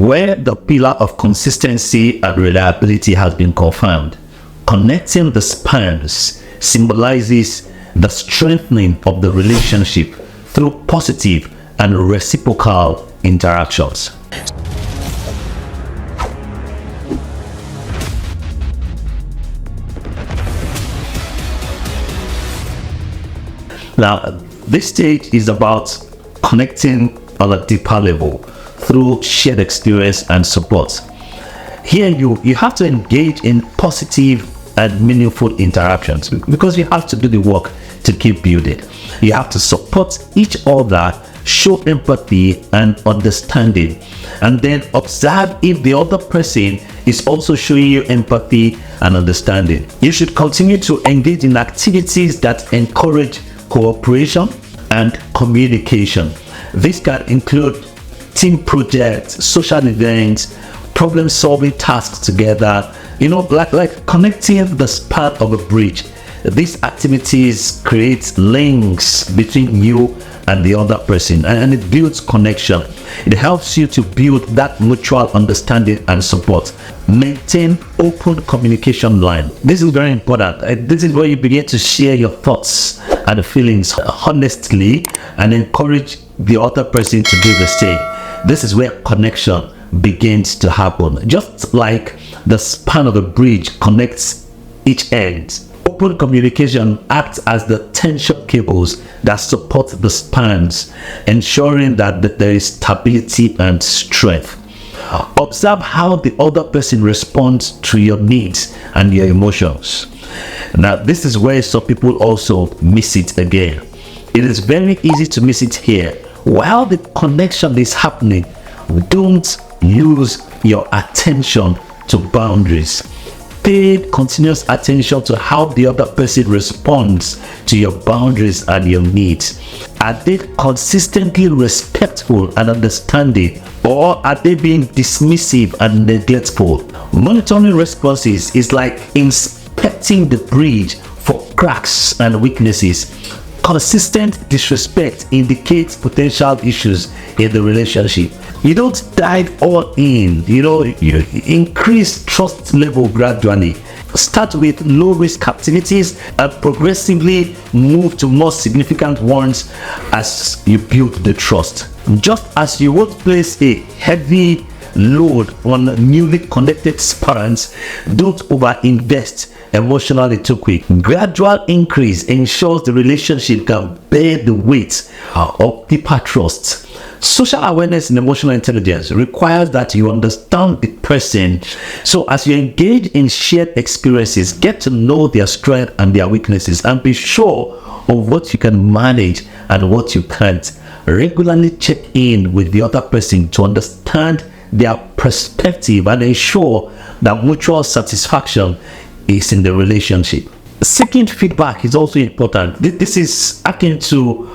where the pillar of consistency and reliability has been confirmed. Connecting the spans symbolizes the strengthening of the relationship through positive and reciprocal interactions. Now, this stage is about connecting on a deeper level through shared experience and support. Here you have to engage in positive and meaningful interactions because you have to do the work to keep building. You have to support each other, show empathy and understanding, and then observe if the other person is also showing you empathy and understanding. You should continue to engage in activities that encourage cooperation and communication. This can include team projects, social events, problem-solving tasks together, like connecting the span of a bridge. These activities create links between you and the other person, and it builds connection. It helps you to build that mutual understanding and support. Maintain open communication line. This is very important. This is where you begin to share your thoughts and feelings honestly and encourage the other person to do the same. This is where connection begins to happen. Just like the span of a bridge connects each end, open communication acts as the tension cables that support the spans, ensuring that there is stability and strength. Observe how the other person responds to your needs and your emotions. Now, this is where some people also miss it again. It is very easy to miss it here. While the connection is happening, don't lose your attention to boundaries. Pay continuous attention to how the other person responds to your boundaries and your needs. Are they consistently respectful and understanding, or are they being dismissive and neglectful? Monitoring responses is like inspecting the bridge for cracks and weaknesses. Consistent disrespect indicates potential issues in the relationship. You don't dive all in, you increase trust level gradually. Start with low risk activities and progressively move to more significant ones as you build the trust. Just as you won't place a heavy load on newly connected spans, don't overinvest emotionally too quick. Gradual increase ensures the relationship can bear the weight of deeper trust. Social awareness and emotional intelligence requires that you understand the person. So as you engage in shared experiences, get to know their strengths and their weaknesses, and be sure of what you can manage and what you can't. Regularly check in with the other person to understand their perspective and ensure that mutual satisfaction is in the relationship. Seeking feedback is also important. This is akin to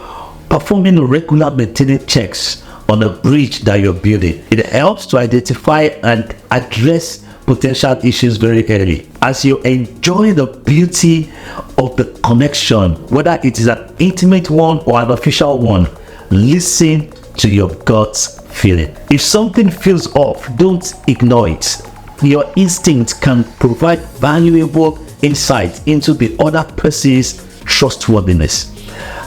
performing regular maintenance checks on a bridge that you're building. It helps to identify and address potential issues very early. As you enjoy the beauty of the connection, whether it is an intimate one or an official one, listen to your gut feeling. If something feels off, don't ignore it. Your instinct can provide valuable insight into the other person's trustworthiness.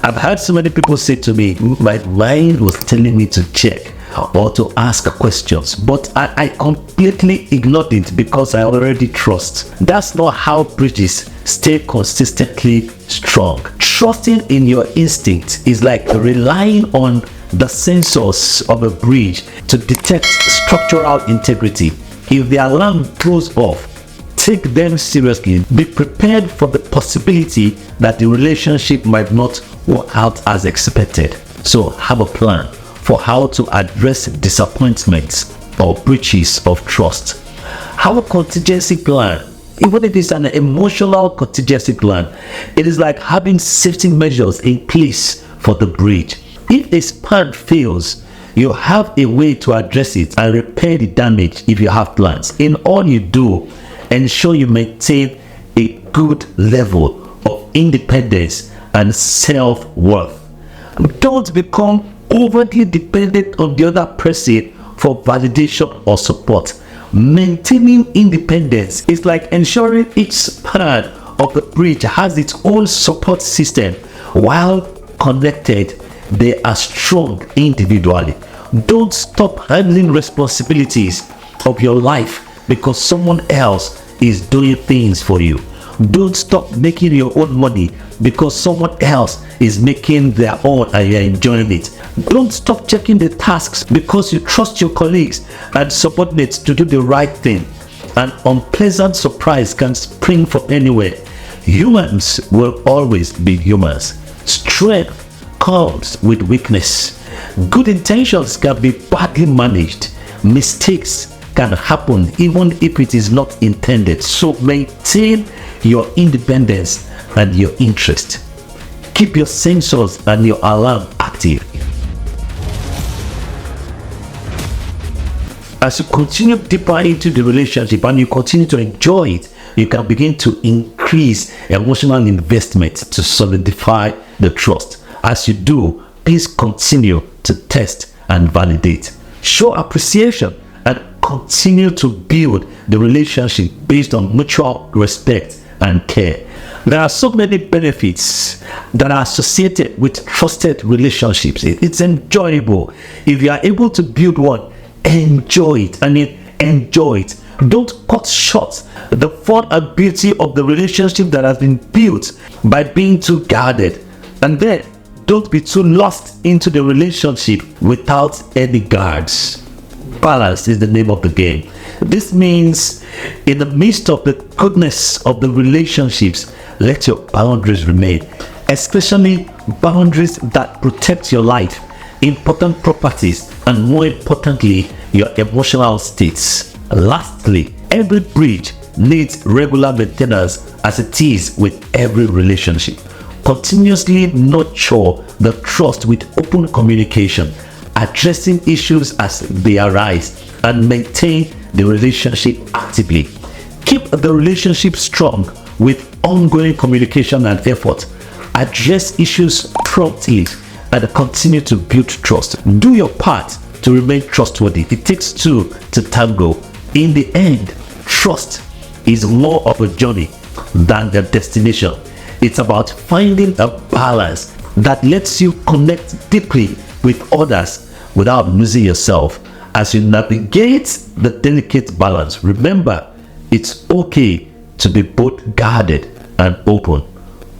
I've heard so many people say to me, my mind was telling me to check or to ask questions, but I completely ignored it because I already trust. That's not how bridges stay consistently strong. Trusting in your instinct is like relying on the sensors of a bridge to detect structural integrity. If the alarm goes off, take them seriously. Be prepared for the possibility that the relationship might not work out as expected. So have a plan for how to address disappointments or breaches of trust. Have a contingency plan. Even if it's an emotional contingency plan, it is like having safety measures in place for the bridge. If a span fails, you have a way to address it and repair the damage if you have plans. In all you do, ensure you maintain a good level of independence and self-worth. Don't become overly dependent on the other person for validation or support. Maintaining independence is like ensuring each part of the bridge has its own support system. While connected, they are strong individually. Don't stop handling responsibilities of your life because someone else is doing things for you. Don't stop making your own money because someone else is making their own and you're enjoying it. Don't stop checking the tasks because you trust your colleagues and subordinates to do the right thing. An unpleasant surprise can spring from anywhere. Humans will always be humans. Strength comes with weakness. Good intentions can be badly managed. Mistakes can happen even if it is not intended. So maintain your independence and your interest. Keep your sensors and your alarm active. As you continue deeper into the relationship and you continue to enjoy it, you can begin to increase emotional investment to solidify the trust. As you do, please continue to test and validate. Show appreciation and continue to build the relationship based on mutual respect and care. There are so many benefits that are associated with trusted relationships. It's enjoyable. If you are able to build one, enjoy it. Enjoy it. Don't cut short the fun and beauty of the relationship that has been built by being too guarded. And then don't be too lost into the relationship without any guards. Balance is the name of the game. This means in the midst of the goodness of the relationships, let your boundaries remain, especially boundaries that protect your life, important properties, and more importantly, your emotional states. Lastly, every bridge needs regular maintenance, as it is with every relationship. Continuously nurture the trust with open communication, addressing issues as they arise, and maintain the relationship actively. Keep the relationship strong with ongoing communication and effort. Address issues promptly and continue to build trust. Do your part to remain trustworthy. It takes two to tango. In the end, trust is more of a journey than the destination. It's about finding a balance that lets you connect deeply with others without losing yourself. As you navigate the delicate balance, remember, it's okay to be both guarded and open,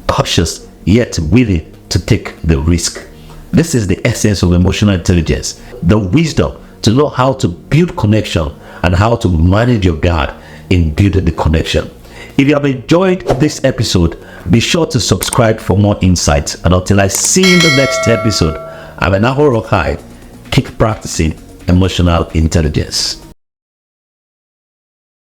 cautious yet willing to take the risk. This is the essence of emotional intelligence, the wisdom to know how to build connection and how to manage your guard in building the connection. If you have enjoyed this episode, be sure to subscribe for more insights. And until I see you in the next episode, I'm Enahoro Okhae. Keep practicing emotional intelligence.